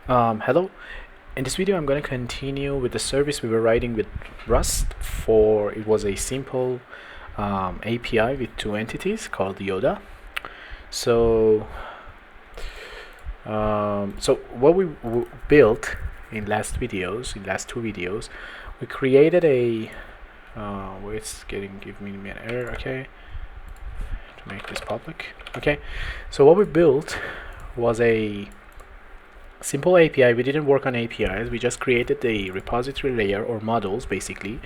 Hello. In this video, I'm going to continue with the service we were writing with Rust for it was a simple API with two entities called Yoda. So, so what we built in last two videos, we created a. It's giving me an error. Okay, to make this public. Okay, so what we built was a simple API. We didn't work on APIs. We just created the repository layer or models basically.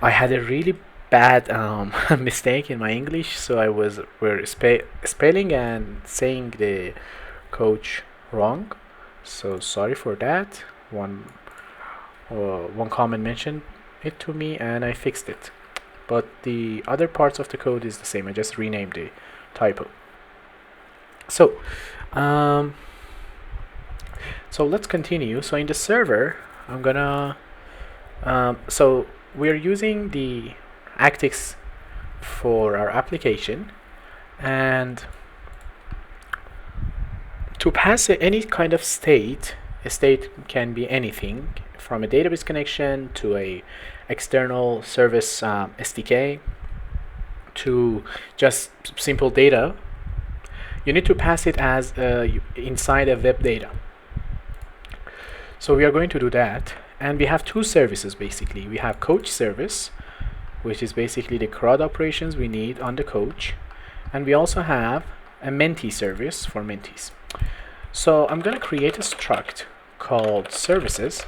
I had a really bad mistake in my English, so I was spelling and saying the coach wrong. So sorry for that. One comment mentioned it to me, and I fixed it. But the other parts of the code is the same. I just renamed the typo. So, so let's continue. So in the server, I'm gonna. So we're using the Actix for our application, and to pass any kind of state, a state can be anything from a database connection to a external service SDK to just simple data. You need to pass it as inside a web data. So we are going to do that, and we have two services basically. We have coach service, which is basically the CRUD operations we need on the coach, and we also have a mentee service for mentees. So I'm going to create a struct called services.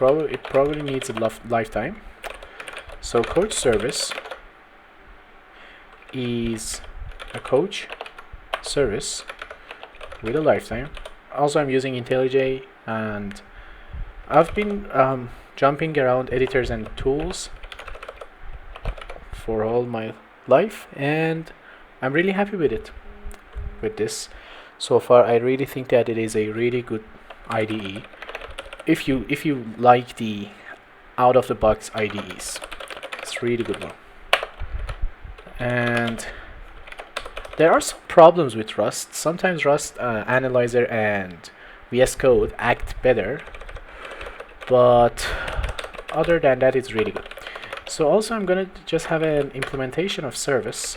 It probably needs a lifetime. So coach service is a coach service with a lifetime. Also, I'm using IntelliJ, and I've been jumping around editors and tools for all my life, and I'm really happy with it. With this, so far, I really think that it is a really good IDE. If you like the out-of-the-box IDEs, it's really good one. And there are some problems with Rust. Sometimes Rust Analyzer and VS Code act better, but other than that, it's really good. So also, I'm gonna just have an implementation of service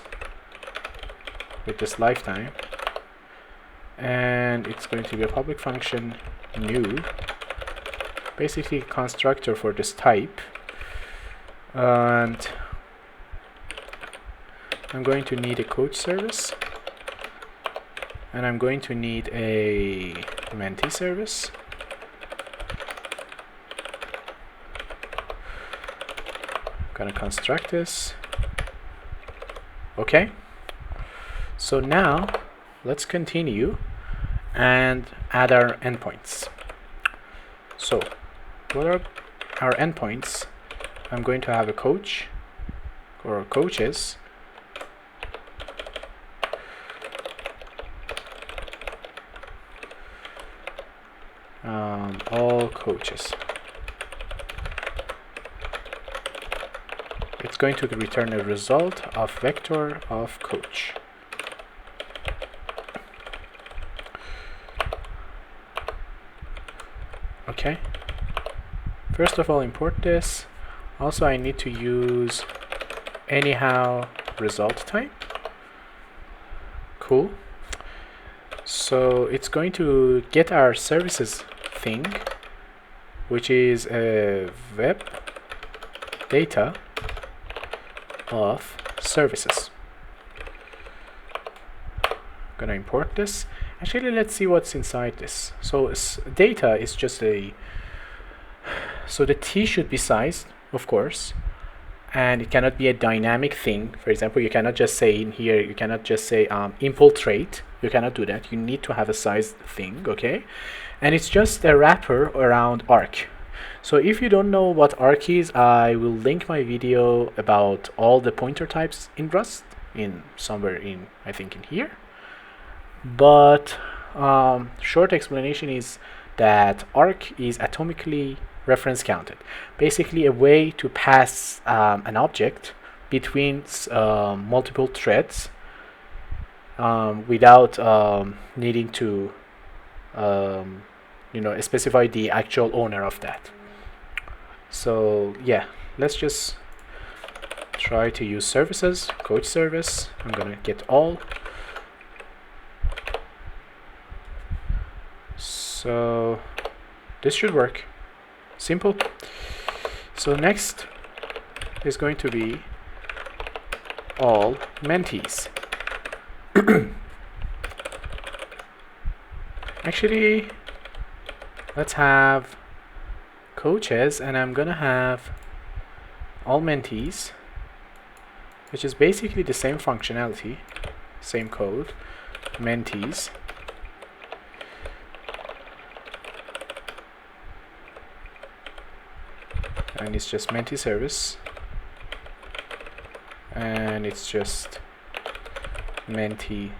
with this lifetime, and it's going to be a public function new, basically a constructor for this type, and I'm going to need a coach service, and I'm going to need a mentee service. I'm gonna construct this. Okay. So now let's continue and add our endpoints. So what are our endpoints? I'm going to have a coach or coaches. All coaches. It's going to return a result of vector of coach. Okay. First of all, import this. Also, I need to use anyhow result type. Cool. So it's going to get our services thing, which is a web data of services. I'm gonna import this. Actually, let's see what's inside this. So data is just so the T should be sized, of course, and it cannot be a dynamic thing. For example, you cannot just say in here, you cannot just say infiltrate. You cannot do that. You need to have a sized thing, okay? And it's just a wrapper around arc. So if you don't know what arc is, I will link my video about all the pointer types in Rust in somewhere in, I think, in here. But short explanation is that arc is atomically reference counted. Basically a way to pass an object between multiple threads without needing to specify the actual owner of that. So yeah, let's just try to use services, coach service. I'm gonna get all. So this should work. Simple. So next is going to be all mentees. Actually, let's have coaches, and I'm gonna have all mentees, which is basically the same functionality, same code, mentees. And it's just mentee service, and it's just mentee.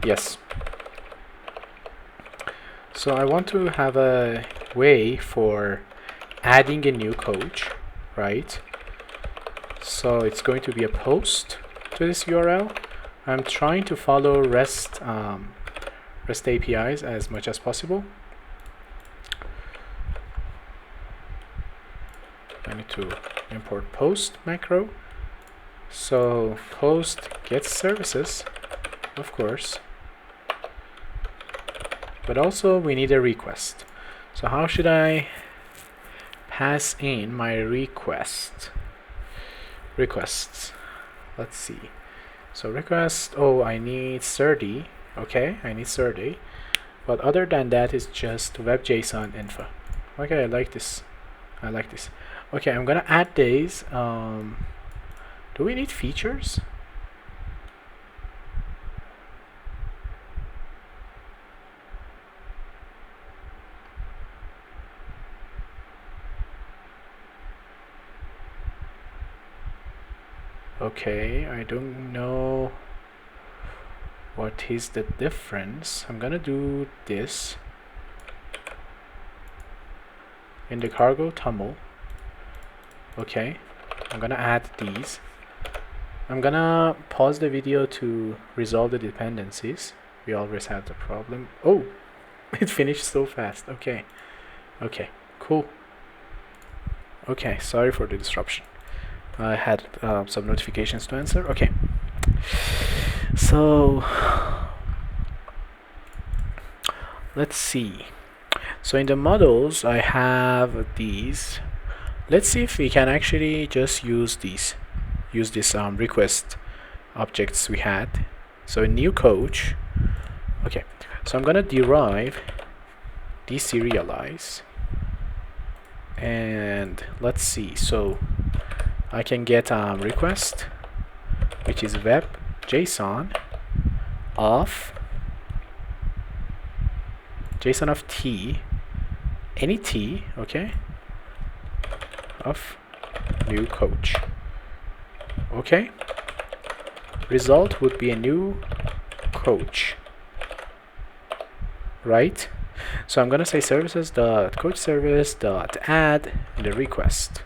Yes. So I want to have a way for adding a new coach, right? So it's going to be a post to this URL. I'm trying to follow REST APIs as much as possible. I need to import post macro. So post gets services, of course, but also we need a request. So how should I pass in my requests? Let's see. So request, oh, I need serde. Okay, I need serde, but other than that is just web.json info. Okay, I like this. Okay, I'm gonna add these. Do we need features? Okay, I don't know what is the difference. I'm gonna do this in the cargo tumble. Okay, I'm gonna add these. I'm gonna pause the video to resolve the dependencies. We always have the problem. Oh, it finished so fast. Okay, cool. Okay, sorry for the disruption. I had some notifications to answer. Okay, so let's see. So in the models I have these. Let's see if we can actually just use these, this request objects we had. So a new coach. Okay, so I'm gonna derive deserialize, and let's see. So I can get request, which is web JSON of t, any t, okay, of new coach. Okay, result would be a new coach, right? So I'm gonna say services.coach service.add in the request.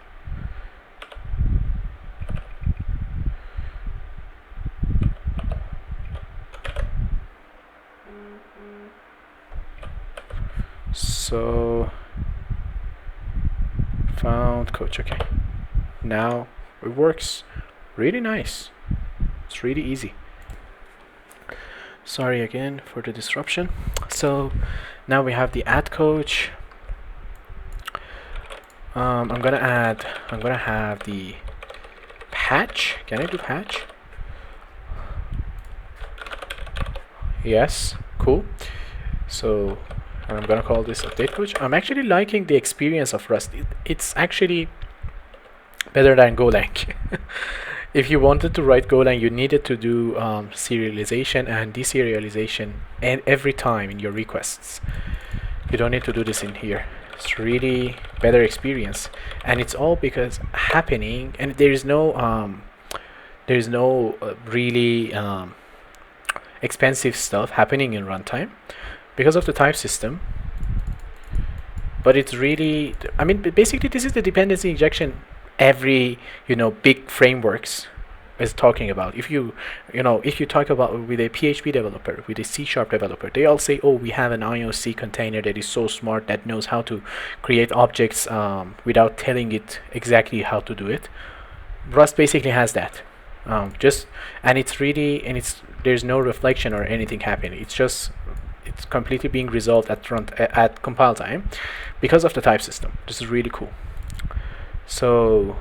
So found coach. Okay, now it works really nice. It's really easy. Sorry again for the disruption. So now we have the add coach. I'm gonna have the patch. Can I do patch? Yes, cool. So I'm gonna call this update coach. I'm actually liking the experience of Rust. It's actually better than Golang. If you wanted to write Golang, you needed to do serialization and deserialization and every time in your requests. You don't need to do this in here. It's really better experience, and it's all because happening, and there is no really expensive stuff happening in runtime because of the type system. But it's really, basically this is the dependency injection every big frameworks is talking about. If you talk about with a PHP developer, with a C# developer, they all say, oh, we have an IOC container that is so smart, that knows how to create objects without telling it exactly how to do it. Rust basically has that. There's no reflection or anything happening. It's completely being resolved at compile time because of the type system. This is really cool. So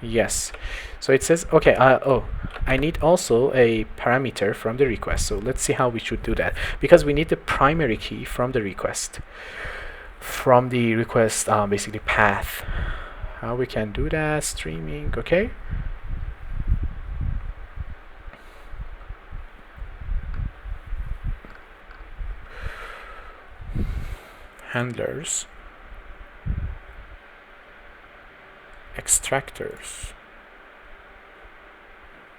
yes, so it says, okay, I need also a parameter from the request. So let's see how we should do that, because we need the primary key from the request, basically path. How we can do that? Streaming, okay. Handlers, extractors,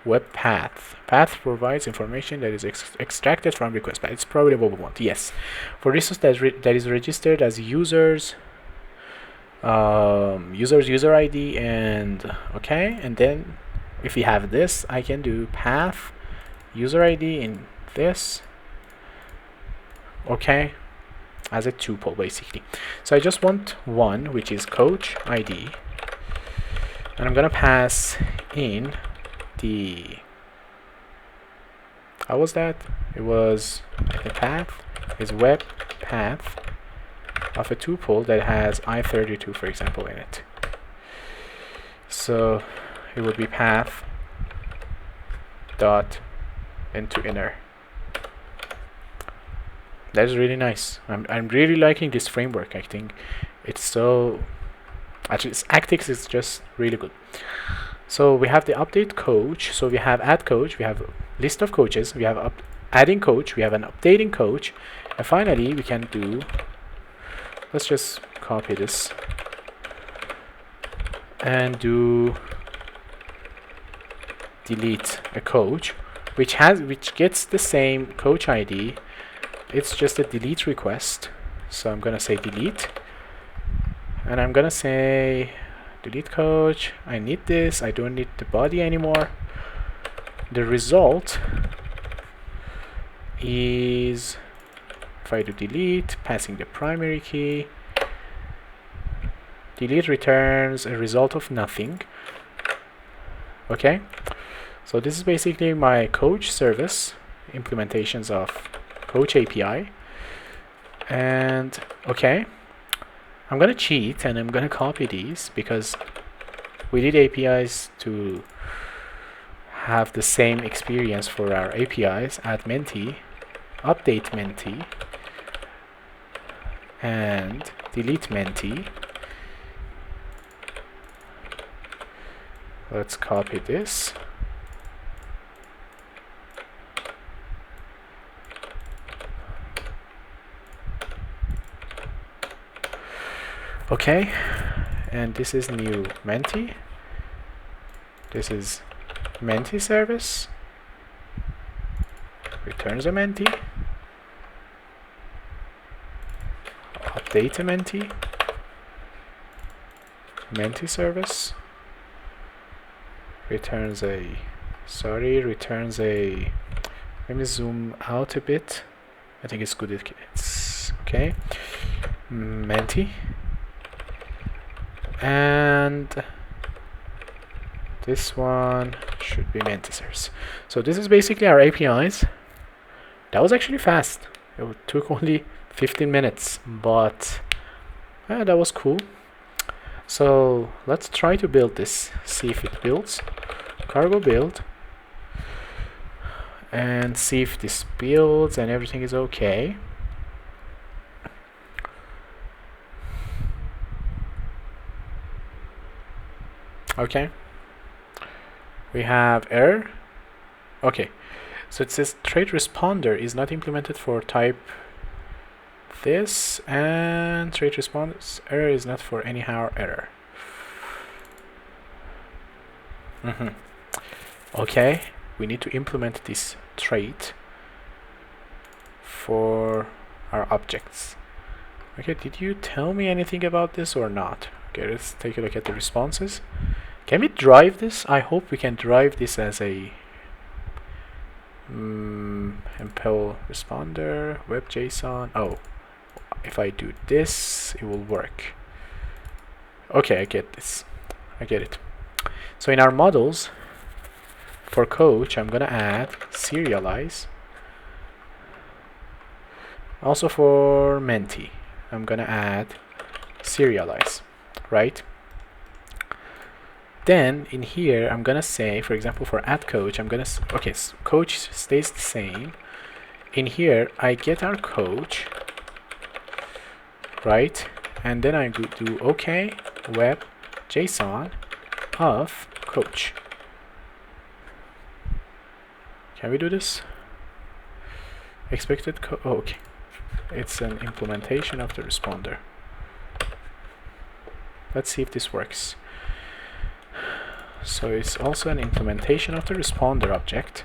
web path. Path provides information that is extracted from request path. It's probably what we want. Yes, for resource that is registered as user ID, and okay, and then if we have this, I can do path user ID in this, okay, as a tuple basically. So I just want one, which is coach ID, and I'm gonna pass in the, how was that? It was a path is web path of a tuple that has I32, for example, in it. So it would be path dot into inner. That is really nice. I'm really liking this framework. I think it's so, actually Actix is just really good. So we have the update coach, so we have add coach, we have list of coaches, we have adding coach, we have an updating coach, and finally we can do, let's just copy this and do delete a coach, which gets the same coach ID. It's just a delete request, so I'm gonna say delete, and I'm gonna say delete coach. I need this. I don't need the body anymore. The result is, if I do delete, passing the primary key, delete returns a result of nothing. Okay, so this is basically my coach service implementations of coach API. And okay, I'm gonna cheat and I'm gonna copy these, because we did APIs to have the same experience for our APIs. Add Menti, update Menti, and delete Menti. Let's copy this. Okay, and this is new Menti. This is Menti service. Returns a Menti. Update a Menti. Menti service. Returns a, let me zoom out a bit. I think it's good. It's okay. Menti. And this one should be Mentisers. So this is basically our APIs. That was actually fast. It took only 15 minutes, but that was cool. So let's try to build this, see if it builds. Cargo build, and see if this builds and everything is okay. Okay, we have error. Okay, so it says trait responder is not implemented for type this, and trait response error is not for anyhow error. Okay, we need to implement this trait for our objects. Okay, did you tell me anything about this or not? Okay, let's take a look at the responses. Can we drive this? I hope we can drive this as a impel responder, web.json. Oh, if I do this, it will work. Okay, I get this. I get it. So in our models, for coach, I'm gonna add serialize. Also for mentee, I'm gonna add serialize, right? Then in here, I'm gonna say, for example, for add coach, I'm gonna okay, so coach stays the same. In here, I get our coach, right? And then I do OK web JSON of coach. Can we do this? Expected code. Oh, okay. It's an implementation of the responder. Let's see if this works. So it's also an implementation of the responder object.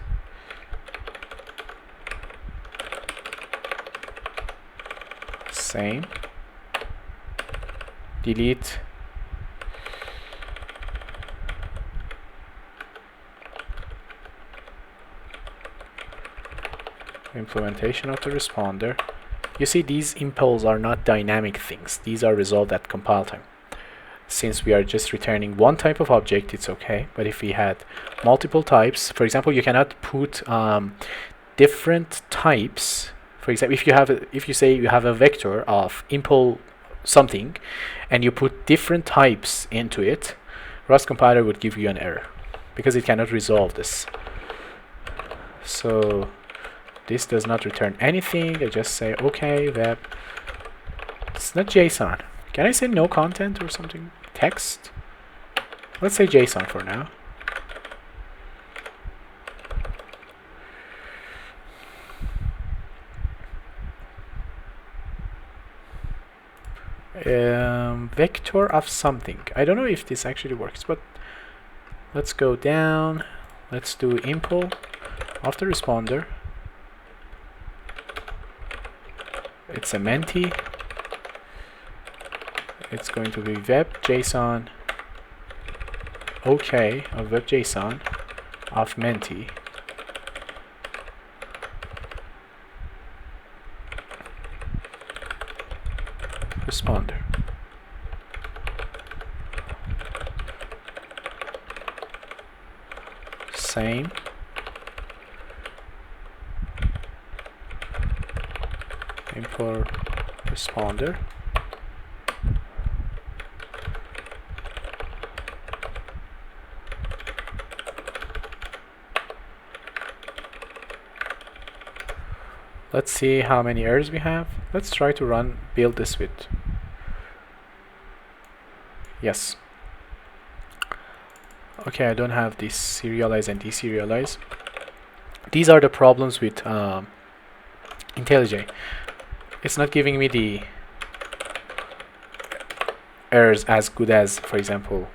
Same. Delete. Implementation of the responder. You see, these impels are not dynamic things. These are resolved at compile time. Since we are just returning one type of object, it's okay. But if we had multiple types, for example, you cannot put different types. For example, if you say you have a vector of impel something, and you put different types into it, Rust compiler would give you an error because it cannot resolve this. So this does not return anything. I just say okay web. It's not JSON. Can I say no content or something? Text? Let's say JSON for now. Vector of something. I don't know if this actually works, but let's go down. Let's do impel of the responder. It's a mentee. It's going to be web.json OK of web.json of mentee. Responder. Same. Import responder. Let's see how many errors we have. Let's try to build this with. Yes. Okay, I don't have this serialize and deserialize. These are the problems with IntelliJ. It's not giving me the errors as good as, for example,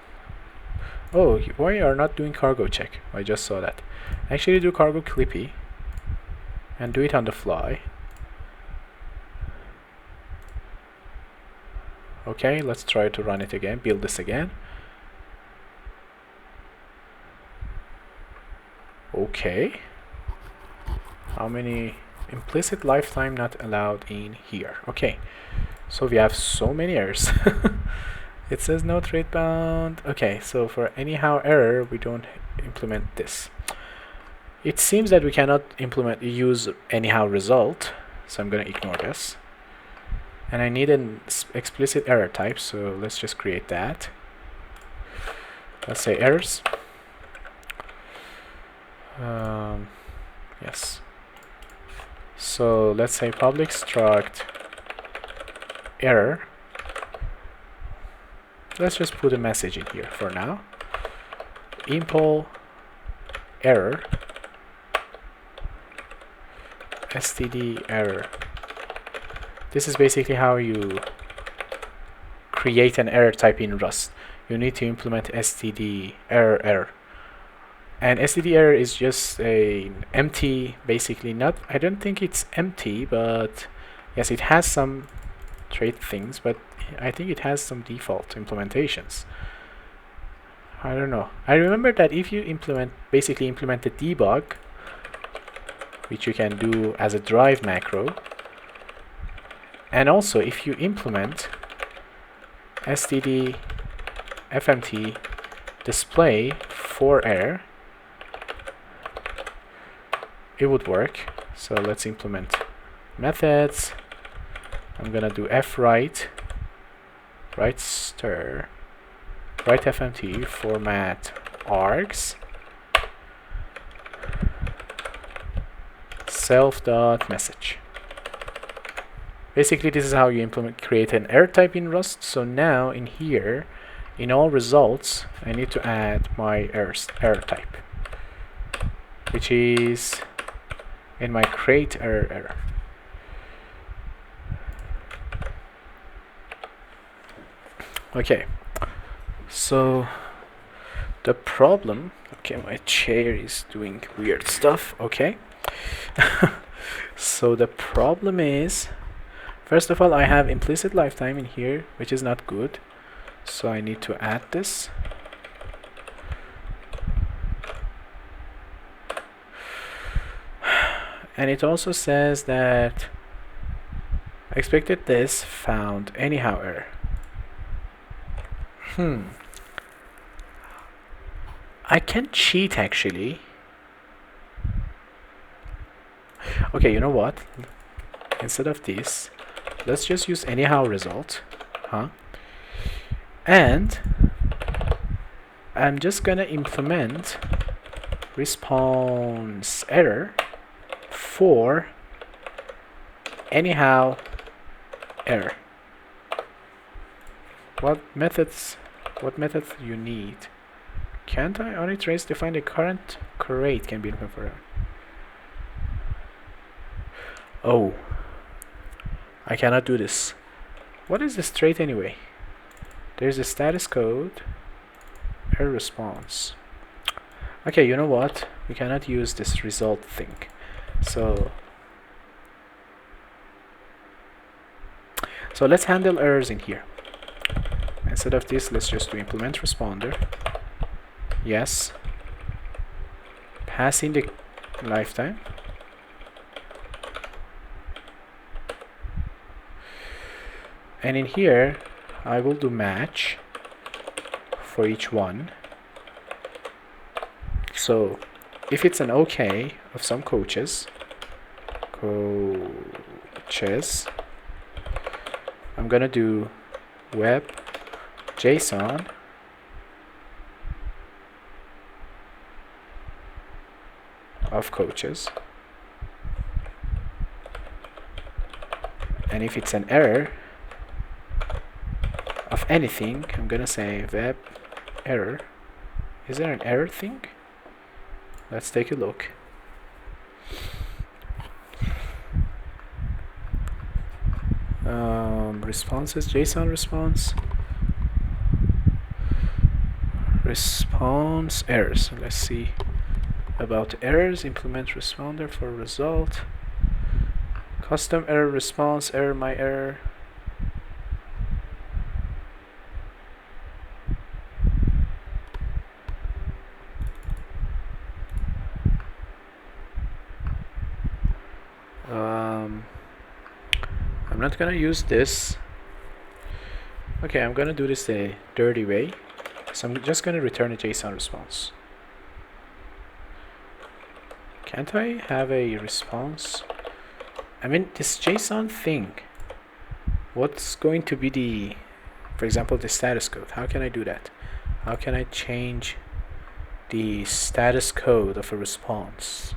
oh, why you are not doing cargo check? I just saw that. Actually do cargo clippy and do it on the fly. Okay, let's try to run it again, build this again. Okay. How many? Implicit lifetime not allowed in here. Okay. So we have so many errors. It says no thread bound. Okay, so for anyhow error, we don't implement this. It seems that we cannot use anyhow result, so I'm going to ignore this. And I need an explicit error type, so let's just create that. Let's say errors. Yes. So let's say public struct error. Let's just put a message in here for now. Impel error std error. This is basically how you create an error type in Rust. You need to implement std error. And std error is just an empty, basically not, I don't think it's empty, but yes, it has some trait things, but I think it has some default implementations. I don't know. I remember that if you basically implement the debug, which you can do as a drive macro, and also if you implement std fmt display for error, it would work. So let's implement methods. I'm gonna do fwrite, write stir, write fmt, format args, self.message. Basically, this is how you create an error type in Rust. So now in here, in all results, I need to add my error type, which is in my create error. Okay, so the problem, okay, my chair is doing weird stuff, okay. So the problem is, first of all, I have implicit lifetime in here, which is not good. So I need to add this. And it also says that expected this, found anyhow error. I can cheat actually. Okay, you know what? Instead of this, let's just use anyhow result. And I'm just gonna implement response error for anyhow error. What methods you need? Can't I on it trace define the current create can be implemented for error? Oh, I cannot do this. What is this trait anyway? There's a status code, error response. Okay, you know what? We cannot use this result thing. So let's handle errors in here. Instead of this, let's just do implement responder. Yes. Pass in the lifetime. And in here, I will do match for each one. So if it's an OK of some coaches, I'm gonna do web JSON of coaches, and if it's an error of anything, I'm gonna say web error. Is there an error thing? Let's take a look. Responses, JSON response errors. Let's see about errors. Implement responder for result. Custom error response, error my error. I'm not gonna use this. Okay, I'm gonna do this the dirty way. So I'm just gonna return a JSON response. Can't I have a response? I mean, this JSON thing, what's going to be the, for example, the status code? How can I do that? How can I change the status code of a response?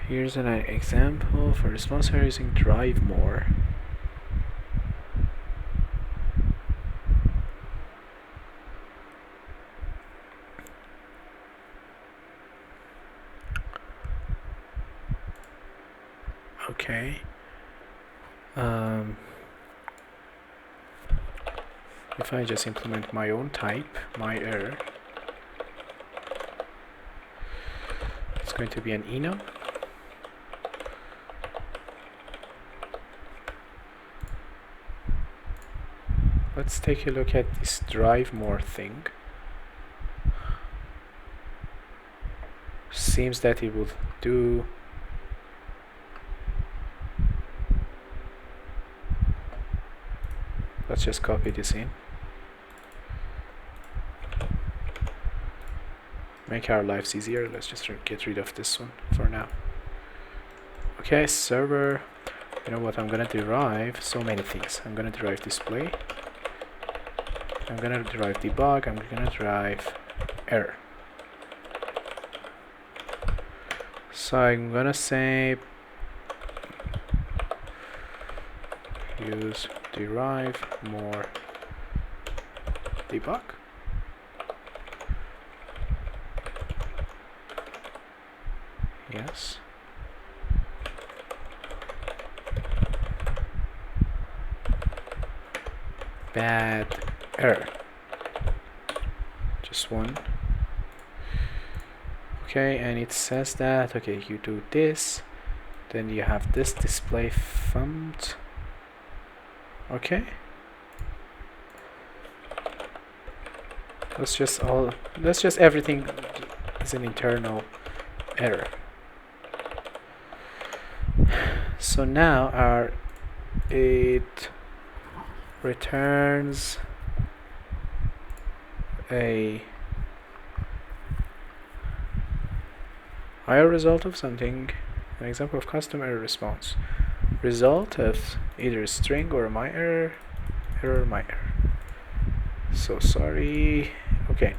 Here's an example for response error using drive more. Okay. If I just implement my own type, my error, it's going to be an enum. Let's take a look at this drive more thing. Seems that it will do. Let's just copy this in. Make our lives easier. Let's just get rid of this one for now. Okay, server. You know what? I'm gonna derive so many things. I'm gonna derive display. I'm gonna derive debug. I'm gonna derive error. So I'm gonna say use derive more debug. Yes. Bad error. Just one. Okay, and it says that, okay, you do this, then you have this display font. Okay. Let's just everything is an internal error. So now it returns a higher result of something, an example of custom error response. Result of either string or my error, my error. So sorry. Okay.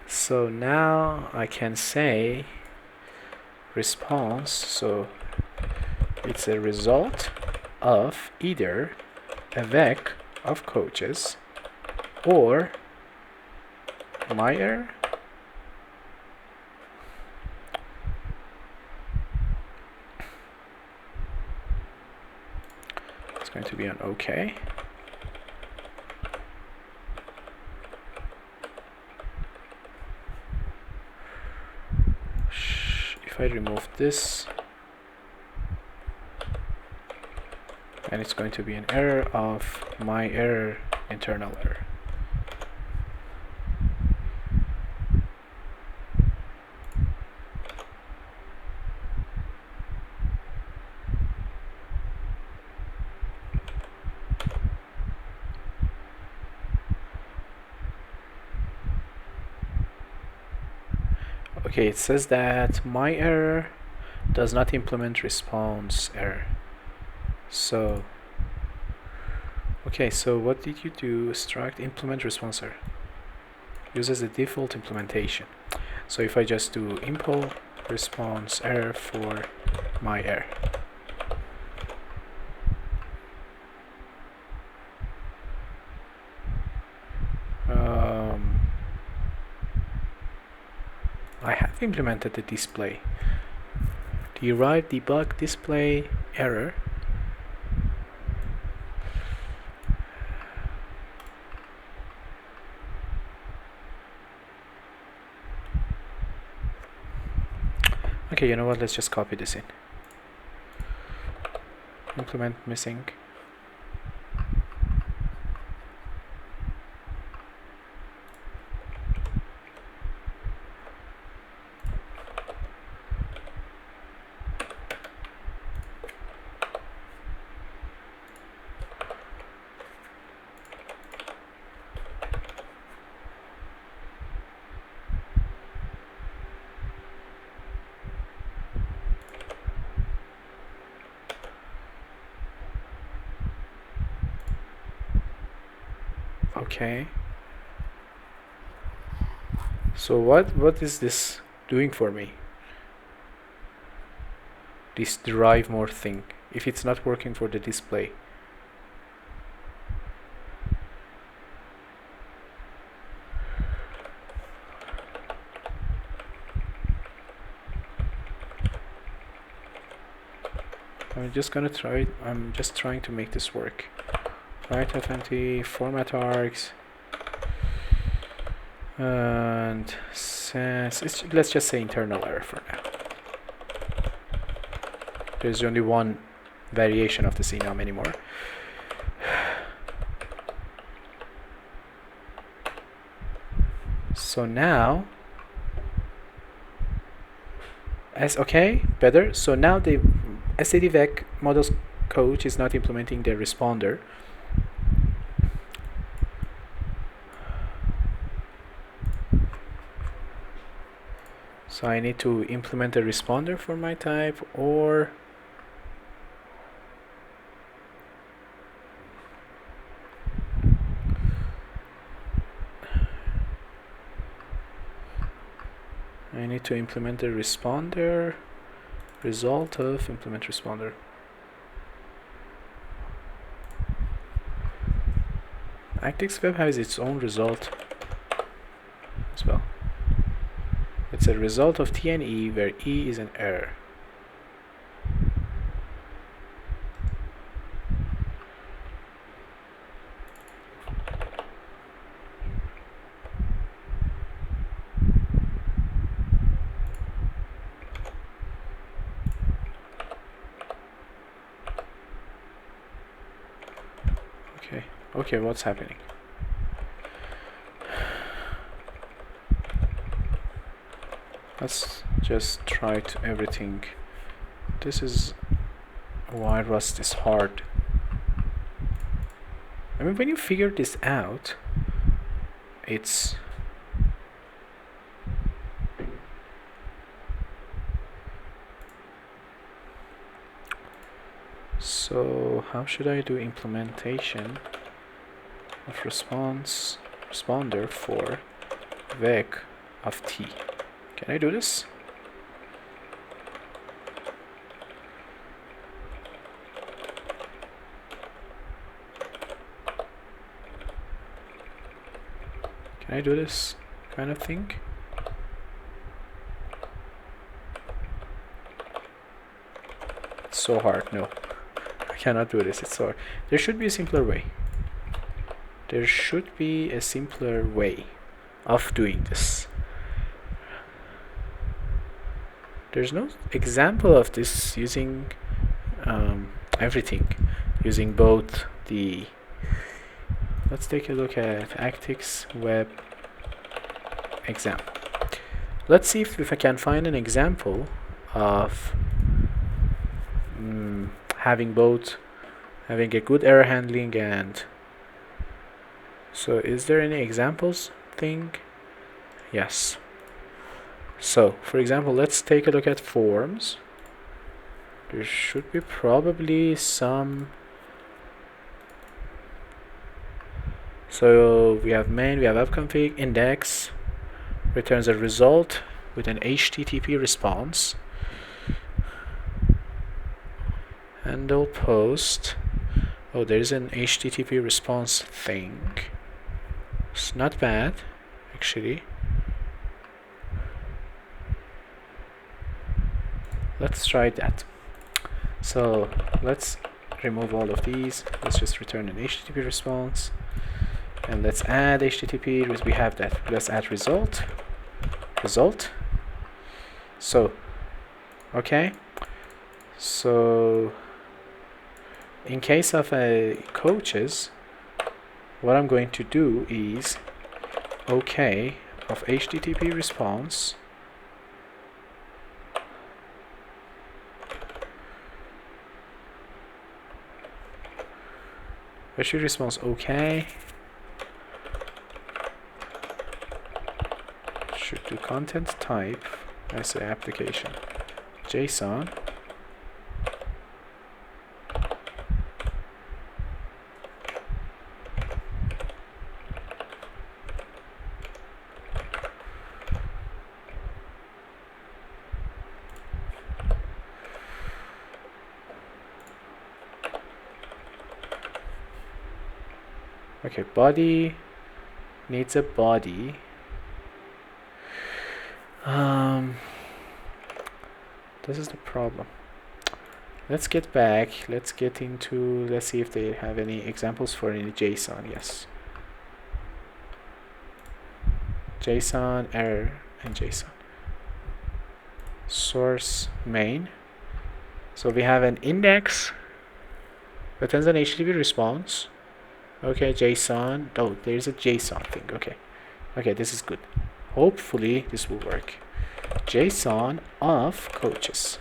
So now I can say response, so it's a result of either a vec of coaches or my error. It's going to be an OK. If I remove this, and it's going to be an error of my error, internal error. Okay, it says that my error does not implement response error. So, okay, so what did you do? Struct implement response error. Uses the default implementation. So if I just do impl response error for my error. I have implemented the display. Derive debug display error. Okay, you know what? Let's just copy this in. Implement missing. Okay. So what is this doing for me? This derive more thing, if it's not working for the display. I'm just gonna try it. I'm just trying to make this work. right fmt format args, and let's just say internal error for now. There's only one variation of the enum anymore. So now, better. So now the stdvec models coach is not implementing the responder. So I need to implement a responder for my type, or I need to implement a responder, result of implement responder. Actix Web has its own result as well. It's a result of T and E, where E is an error. Okay, what's happening? Let's just try everything. This is why Rust is hard. I mean, when you figure this out, it's so how should I do implementation of responder for vec of T? Can I do this? Can I do this kind of thing? It's so hard. No, I cannot do this. It's so hard. There should be a simpler way. There should be a simpler way of doing this. There's no example of this using everything, using both the. Let's take a look at Actix Web example. Let's see if I can find an example of having a good error handling and. So is there any examples thing? Yes. So for example, let's take a look at forms. There should be probably some. So we have main, we have webconfig, index returns a result with an HTTP response. Handle post. Oh, there is an HTTP response thing. It's not bad, actually. Let's try that. So let's remove all of these. Let's just return an HTTP response. And let's add HTTP. We have that. Let's add result. So, okay. So, in case of coaches, what I'm going to do is OK of HTTP response. HTTP response OK. Should do content type as an application JSON. Okay, body needs a body. This is the problem. Let's get back. Let's get into, let's see if they have any examples for any JSON. Yes. JSON, error, and JSON. Source main. So we have an index, returns an HTTP response. Okay, JSON. Oh, there's a JSON thing. Okay. Okay, this is good. Hopefully this will work. JSON of coaches.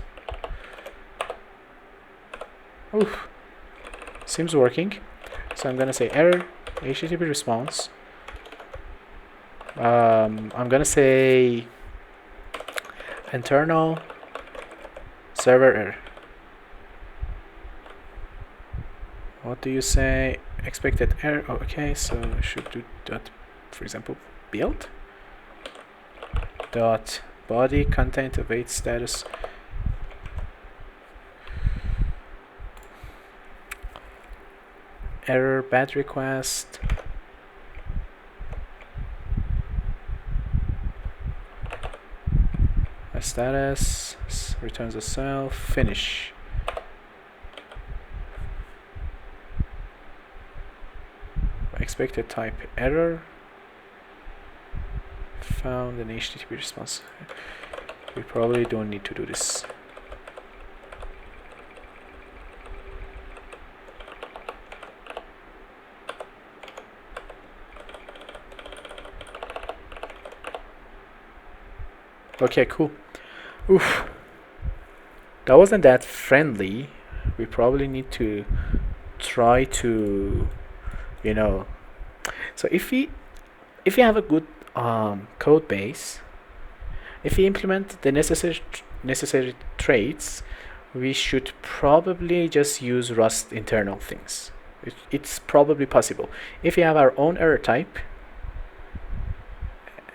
Oof. Seems working. So I'm gonna say error, HTTP response. I'm gonna say internal server error. What do you say? Expected error. Oh, okay, so I should do dot, for example, build dot body content await status. Error bad request. A status returns a self. Finish. Expected type error. Found an HTTP response. We probably don't need to do this. Okay, cool. Oof. That wasn't that friendly. We probably need to try to, you know. So if we have a good code base, if we implement the necessary traits, we should probably just use Rust internal things. It's probably possible. If we have our own error type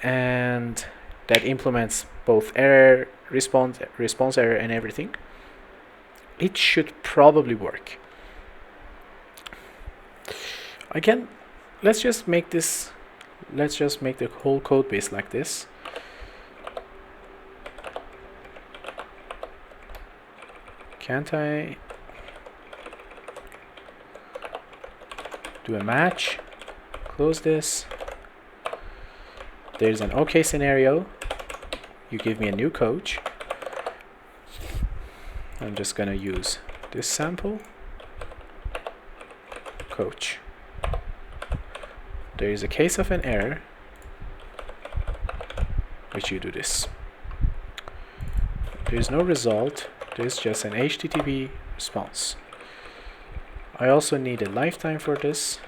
and that implements both error, response error, and everything, it should probably work. Again, let's just make this. Let's just make the whole code base like this. Can't I do a match? Close this. There's an OK scenario. You give me a new coach. I'm just gonna use this sample. Coach. There is a case of an error, which you do this. There is no result. There's just an HTTP response. I also need a lifetime for this.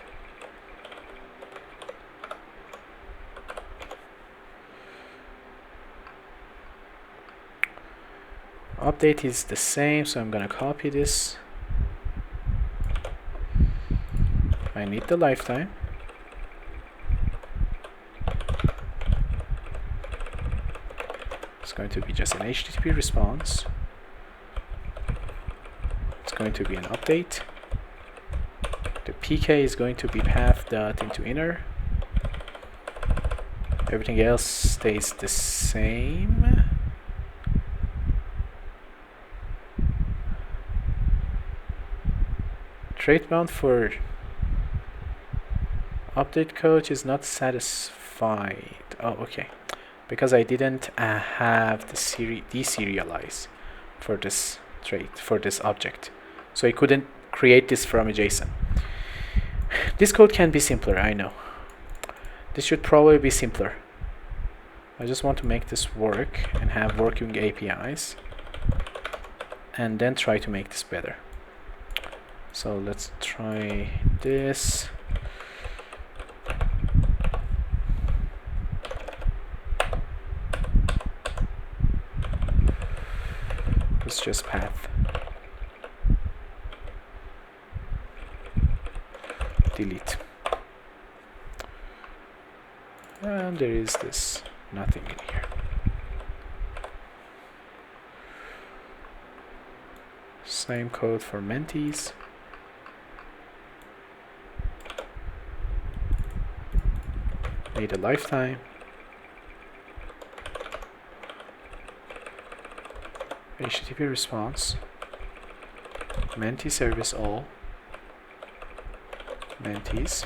Update is the same, so I'm gonna copy this. I need the lifetime. It's going to be just an HTTP response. It's going to be an update. The PK is going to be path into inner. Everything else stays the same. Trait bound for update coach is not satisfied. Oh, okay. Because I didn't have the deserialize for this trait, for this object. So I couldn't create this from a JSON. This code can be simpler, I know. This should probably be simpler. I just want to make this work and have working APIs. And then try to make this better. So let's try this. It's just path. Delete. And there is this nothing in here. Same code for mentees. Need a lifetime. HTTP response. Menti service all mentees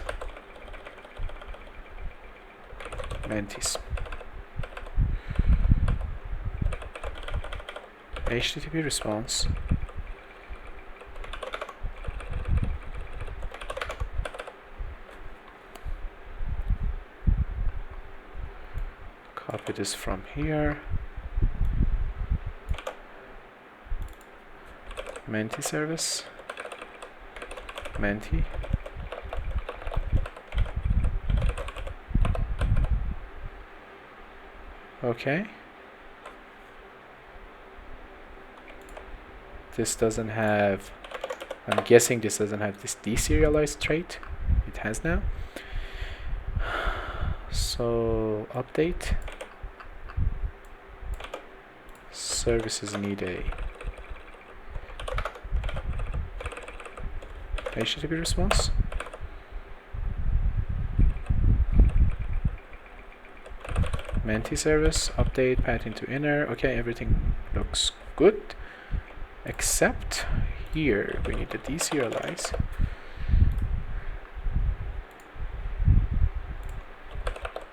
HTTP response copy this from here, Menti service Menti okay. This doesn't have, I'm guessing this doesn't have this deserialized trait. It has now. So update. Services need a HTTP response. Menti service, update, path into inner. Okay, everything looks good. Except here, we need to deserialize.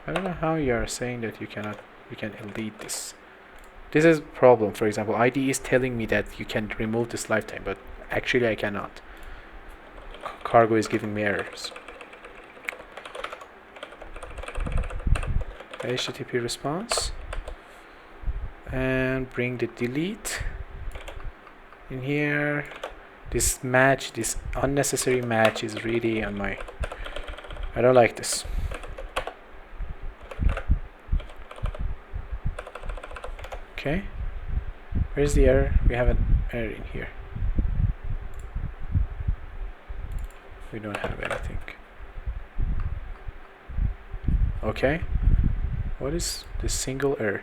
I don't know how you are saying that you can delete this. This is a problem. For example, ID is telling me that you can remove this lifetime, but actually I cannot. Cargo is giving me errors. HTTP response. And bring the delete in here. This match, this unnecessary match is really on my, I don't like this. Okay, where's the error? We have an error in here. We don't have anything. Okay, what is this single error?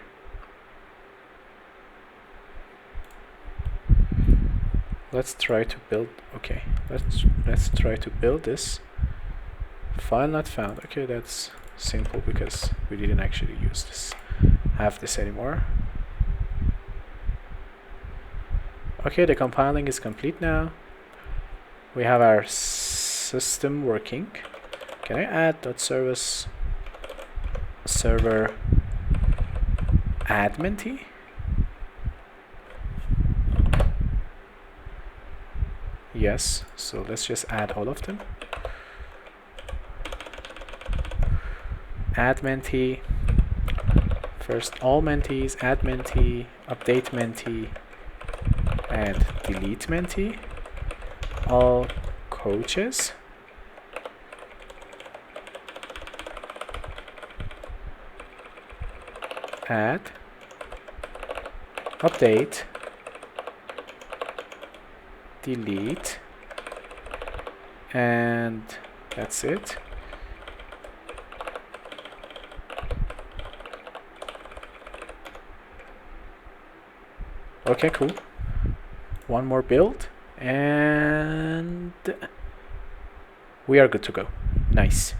Let's try to build. Okay, let's try to build this. File not found. Okay, that's simple because we didn't actually use this, have this anymore. Okay, the compiling is complete now. We have our system working. Can I add .service server add mentee? Yes, so let's just add all of them. Add mentee. First all mentees, add mentee, update mentee, and delete mentee. All coaches. Add, update, delete, and that's it. Okay, cool. One more build and we are good to go. Nice.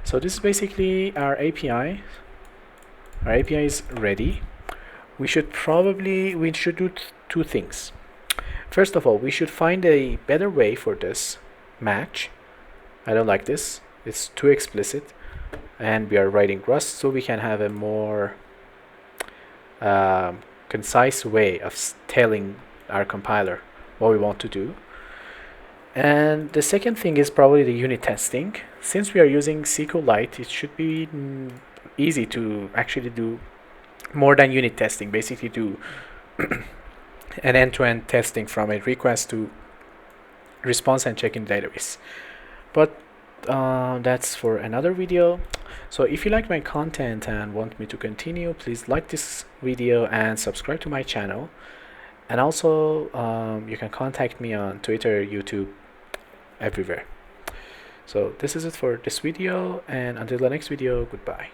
So this is basically our API. Our API is ready. We should do two things. First of all, we should find a better way for this match. I don't like this. It's too explicit. And we are writing Rust, so we can have a more concise way of telling our compiler what we want to do. And the second thing is probably the unit testing. Since we are using SQLite, it should be easy to actually do more than unit testing, basically do an end-to-end testing from a request to response and check in database. But that's for another video. So if you like my content and want me to continue, please like this video and subscribe to my channel. And also you can contact me on Twitter, YouTube, everywhere. So this is it for this video, and until the next video, goodbye.